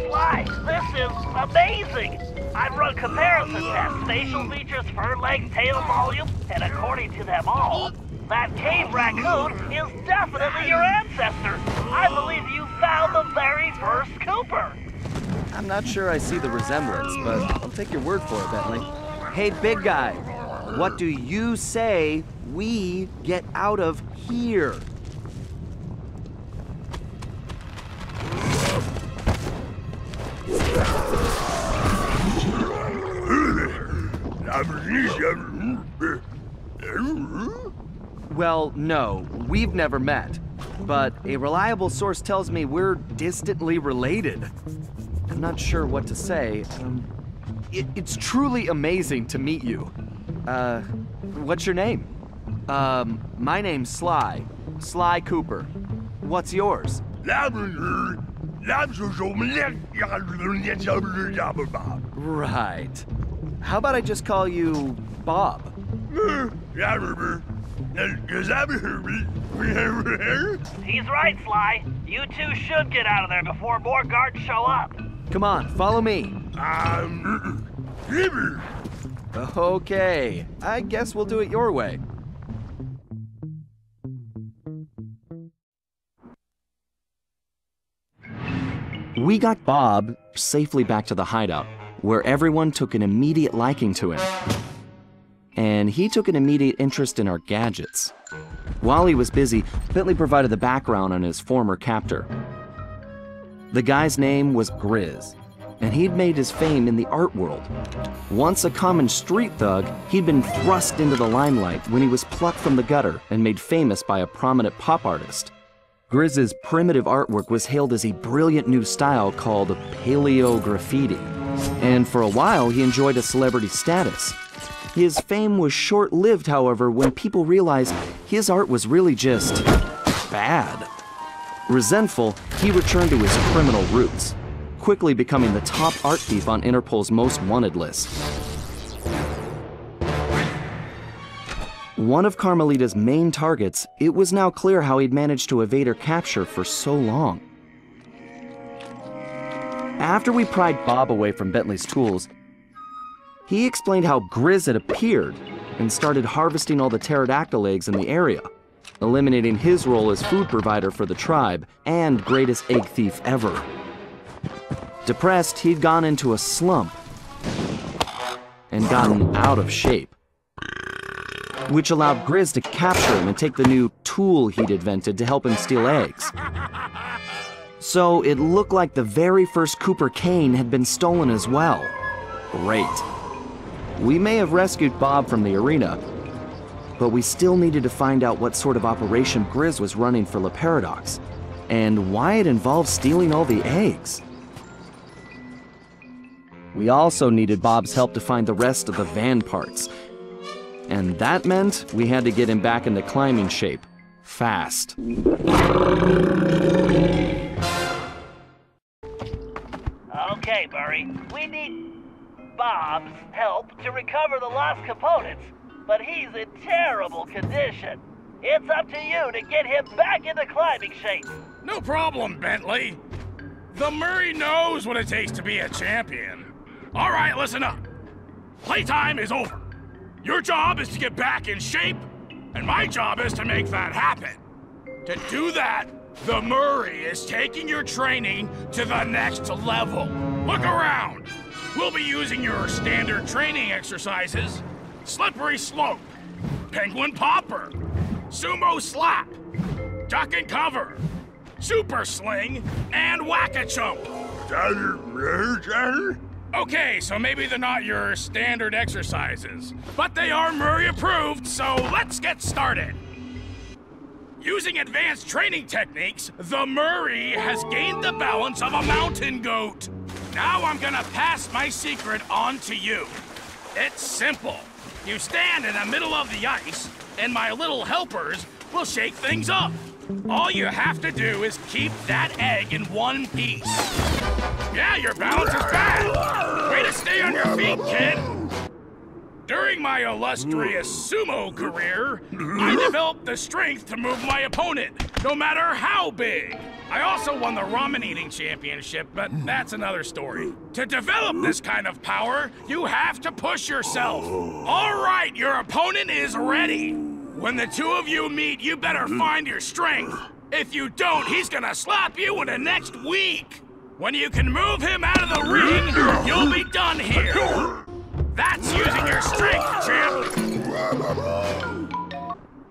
Sly, this is amazing! I've run comparison tests, facial features, fur length, tail volume, and according to them all, that cave raccoon is definitely your ancestor. I believe you found the very first Cooper. I'm not sure I see the resemblance, but I'll take your word for it, Bentley. Hey, big guy, what do you say we get out of here? Well, no, we've never met, but a reliable source tells me we're distantly related. I'm not sure what to say. It's truly amazing to meet you. What's your name? My name's Sly. Sly Cooper. What's yours? Right. How about I just call you Bob? He's right, Sly. You two should get out of there before more guards show up. Come on, follow me. Okay, I guess we'll do it your way. We got Bob safely back to the hideout, where everyone took an immediate liking to him. And he took an immediate interest in our gadgets. While he was busy, Bentley provided the background on his former captor. The guy's name was Grizz, and he'd made his fame in the art world. Once a common street thug, he'd been thrust into the limelight when he was plucked from the gutter and made famous by a prominent pop artist. Grizz's primitive artwork was hailed as a brilliant new style called paleo graffiti, and for a while he enjoyed a celebrity status. His fame was short-lived, however, when people realized his art was really just bad. Resentful, he returned to his criminal roots, quickly becoming the top art thief on Interpol's most wanted list. One of Carmelita's main targets, it was now clear how he'd managed to evade her capture for so long. After we pried Bob away from Bentley's tools, he explained how Grizz had appeared and started harvesting all the pterodactyl eggs in the area, eliminating his role as food provider for the tribe and greatest egg thief ever. Depressed, he'd gone into a slump and gotten out of shape, which allowed Grizz to capture him and take the new tool he'd invented to help him steal eggs. So it looked like the very first Cooper cane had been stolen as well. Great. We may have rescued Bob from the arena, but we still needed to find out what sort of operation Grizz was running for La Paradox, and why it involved stealing all the eggs. We also needed Bob's help to find the rest of the van parts, and that meant we had to get him back into climbing shape, fast. Okay, Murray, we need Bob's help to recover the lost components, but he's in terrible condition. It's up to you to get him back into climbing shape. No problem, Bentley. The Murray knows what it takes to be a champion. All right, listen up. Playtime is over. Your job is to get back in shape, and my job is to make that happen. To do that, the Murray is taking your training to the next level. Look around. We'll be using your standard training exercises: slippery slope, penguin popper, sumo slap, duck and cover, super sling, and whack-a-chump. Okay, so maybe they're not your standard exercises, but they are Murray approved, so let's get started. Using advanced training techniques, the Murray has gained the balance of a mountain goat. Now I'm gonna pass my secret on to you. It's simple. You stand in the middle of the ice, and my little helpers will shake things up. All you have to do is keep that egg in one piece. Yeah, your balance is bad. Way to stay on your feet, kid. During my illustrious sumo career, I developed the strength to move my opponent no matter how big. I also won the ramen eating championship, but that's another story. To develop this kind of power, you have to push yourself. All right, your opponent is ready. When the two of you meet, you better find your strength. If you don't, he's gonna slap you in the next week. When you can move him out of the ring, you'll be done here. That's using your strength, champ.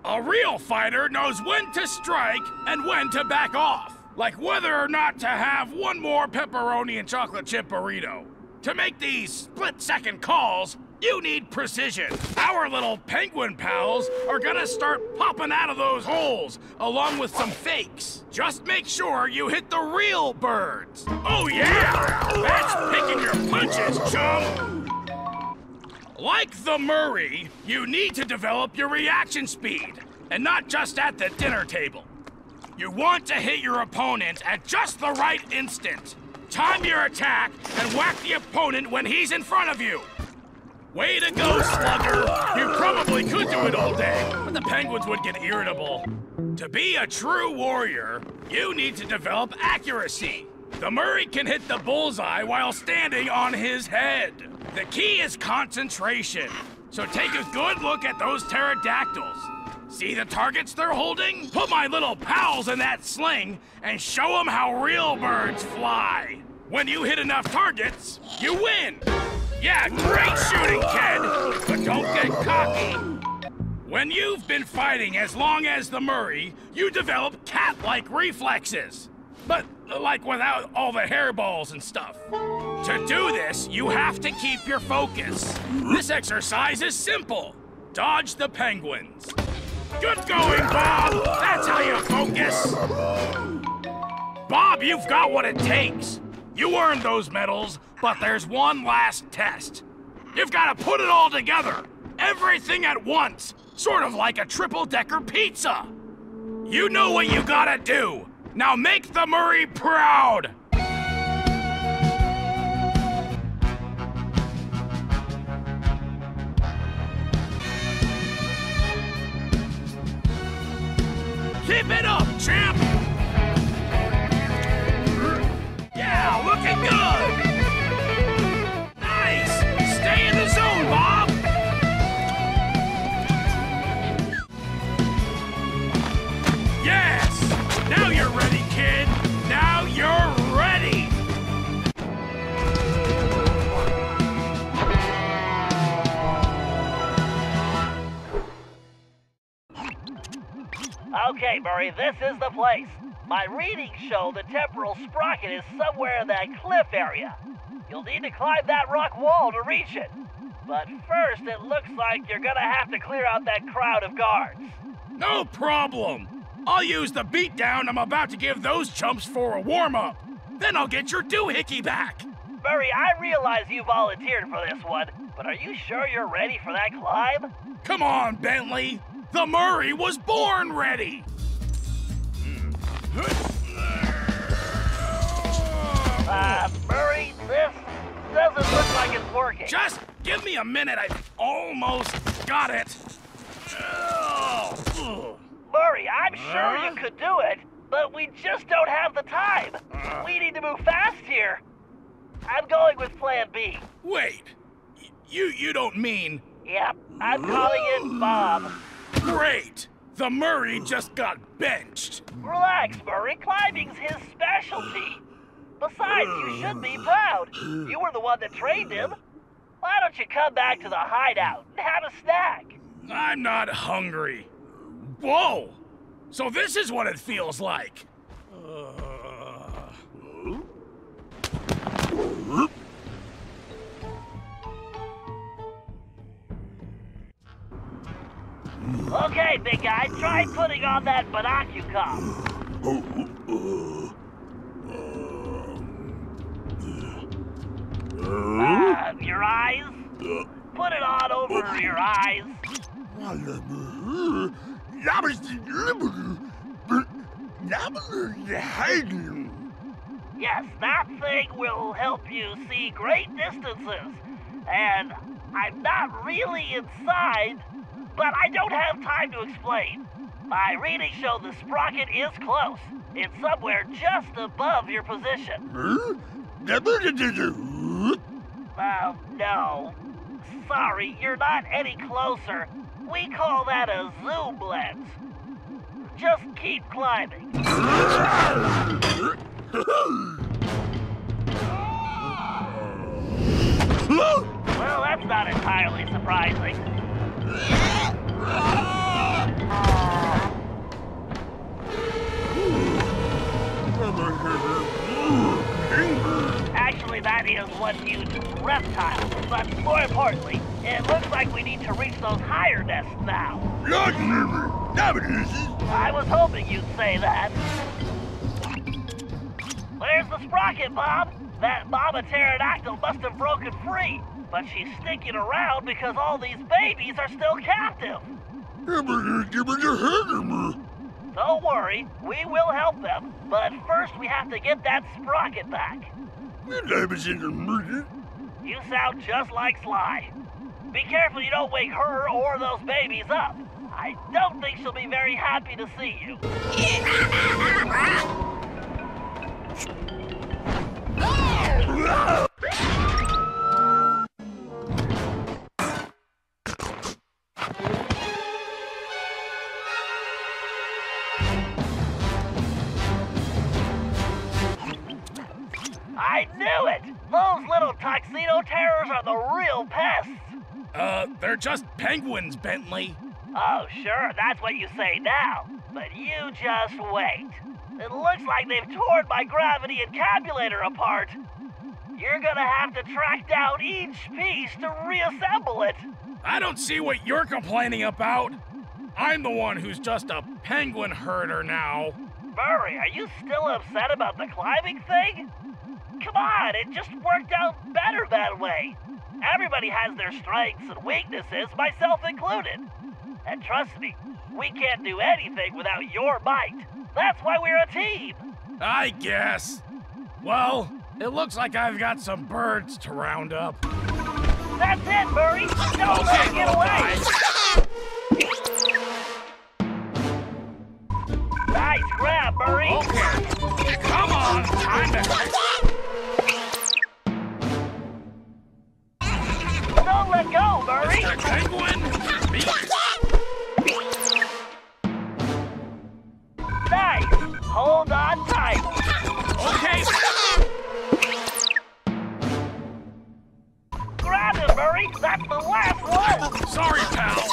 A real fighter knows when to strike and when to back off. Like whether or not to have one more pepperoni and chocolate chip burrito. To make these split-second calls, you need precision. Our little penguin pals are gonna start popping out of those holes, along with some fakes. Just make sure you hit the real birds. Oh yeah! That's picking your punches, chum! Like the Murray, you need to develop your reaction speed, and not just at the dinner table. You want to hit your opponent at just the right instant. Time your attack and whack the opponent when he's in front of you. Way to go, Slugger! You probably could do it all day, but the penguins would get irritable. To be a true warrior, you need to develop accuracy. The Murray can hit the bullseye while standing on his head. The key is concentration, so take a good look at those pterodactyls. See the targets they're holding? Put my little pals in that sling and show them how real birds fly. When you hit enough targets, you win. Yeah, great shooting, kid, but don't get cocky. When you've been fighting as long as the Murray, you develop cat-like reflexes. But, like, without all the hairballs and stuff. To do this, you have to keep your focus. This exercise is simple. Dodge the penguins. Good going, Bob! That's how you focus! Bob, you've got what it takes. You earned those medals, but there's one last test. You've got to put it all together. Everything at once. Sort of like a triple-decker pizza. You know what you gotta do. Now make the Murray proud! Keep it up, champ! Yeah, looking good! Nice! Stay in the zone, Bob! Yes! Now you're ready, kid! Now you're ready! Okay, Murray, this is the place. My readings show the temporal sprocket is somewhere in that cliff area. You'll need to climb that rock wall to reach it. But first, it looks like you're gonna have to clear out that crowd of guards. No problem! I'll use the beatdown I'm about to give those chumps for a warm-up. Then I'll get your doohickey back. Murray, I realize you volunteered for this one, but are you sure you're ready for that climb? Come on, Bentley! The Murray was born ready! Murray, this doesn't look like it's working. Just give me a minute, I almost got it. Murray, I'm sure you could do it, but we just don't have the time. We need to move fast here. I'm going with Plan B. Wait, you don't mean... Yep, I'm calling it Bob. Great! The Murray just got benched. Relax, Murray. Climbing's his specialty. Besides, you should be proud. You were the one that trained him. Why don't you come back to the hideout and have a snack? I'm not hungry. Whoa! So this is what it feels like. Okay, big guy, try putting on that binocular. Your eyes? Put it on over your eyes. Yes, that thing will help you see great distances. And I'm not really inside, but I don't have time to explain. My readings show the sprocket is close. It's somewhere just above your position. No. Sorry, you're not any closer. We call that a zoom lens. Just keep climbing. Well, that's not entirely surprising. Actually, that is one huge reptile. But more importantly, it looks like we need to reach those higher nests now. I was hoping you'd say that. Where's the sprocket, Bob? That mama pterodactyl must have broken free, but she's sticking around because all these babies are still captive. Don't worry, we will help them, but first we have to get that sprocket back. You sound just like Sly. Be careful you don't wake her or those babies up. I don't think she'll be very happy to see you. I knew it! Those little tuxedo terrors are the real pests! They're just penguins, Bentley. Oh, sure, that's what you say now. But you just wait. It looks like they've torn my gravity encabulator apart. You're gonna have to track down each piece to reassemble it. I don't see what you're complaining about. I'm the one who's just a penguin herder now. Murray, are you still upset about the climbing thing? Come on, it just worked out better that way. Everybody has their strengths and weaknesses, myself included. And trust me, we can't do anything without your might. That's why we're a team. I guess. Well, it looks like I've got some birds to round up. That's it, Murray. Don't let it get away. Nice grab, Murray. Okay. Come on, time to... Don't let go, Murray. Mr. Penguin, me. Nice. Hold on tight. Okay. Grab him, Murray. That's the last one. Sorry, pal.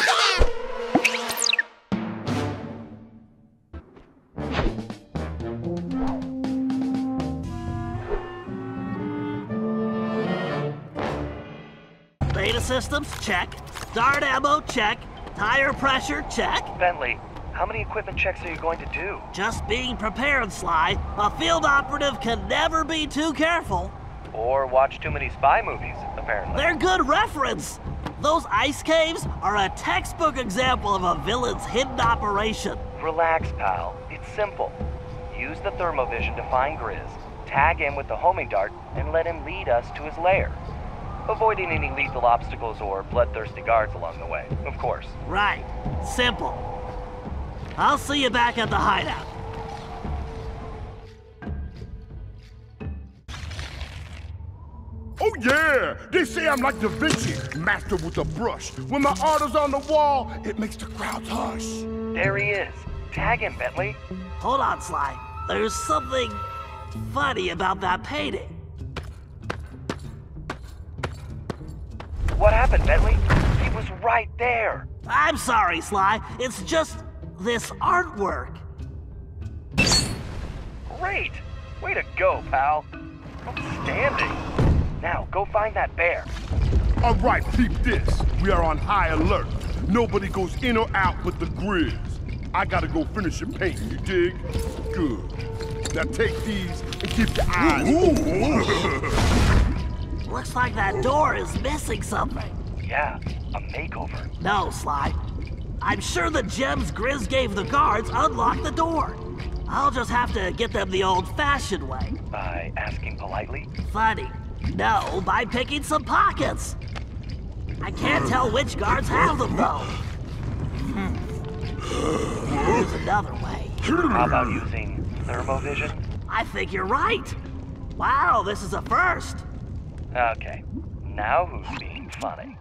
Beta systems, check. Dart ammo, check. Tire pressure, check. Bentley, how many equipment checks are you going to do? Just being prepared, Sly. A field operative can never be too careful. Or watch too many spy movies, apparently. They're good reference. Those ice caves are a textbook example of a villain's hidden operation. Relax, pal. It's simple. Use the thermovision to find Grizz, tag him with the homing dart, and let him lead us to his lair. Avoiding any lethal obstacles or bloodthirsty guards along the way, of course. Right. Simple. I'll see you back at the hideout. Oh yeah! They say I'm like Da Vinci, master with a brush. When my art is on the wall, it makes the crowds hush. There he is. Tag him, Bentley. Hold on, Sly. There's something funny about that painting. What happened, Bentley? He was right there. I'm sorry, Sly. It's just this artwork. Great. Way to go, pal. Outstanding. Now, go find that bear. All right, peep this. We are on high alert. Nobody goes in or out with the Grizz. I gotta go finish your painting, you dig? Good. Now take these and keep your eyes open. Looks like that door is missing something. Yeah, a makeover. No, Sly. I'm sure the gems Grizz gave the guards unlocked the door. I'll just have to get them the old-fashioned way. By asking politely? Funny. No, by picking some pockets. I can't tell which guards have them, though. Here's another way. How about using thermovision? I think you're right. Wow, this is a first. Okay, now who's being funny?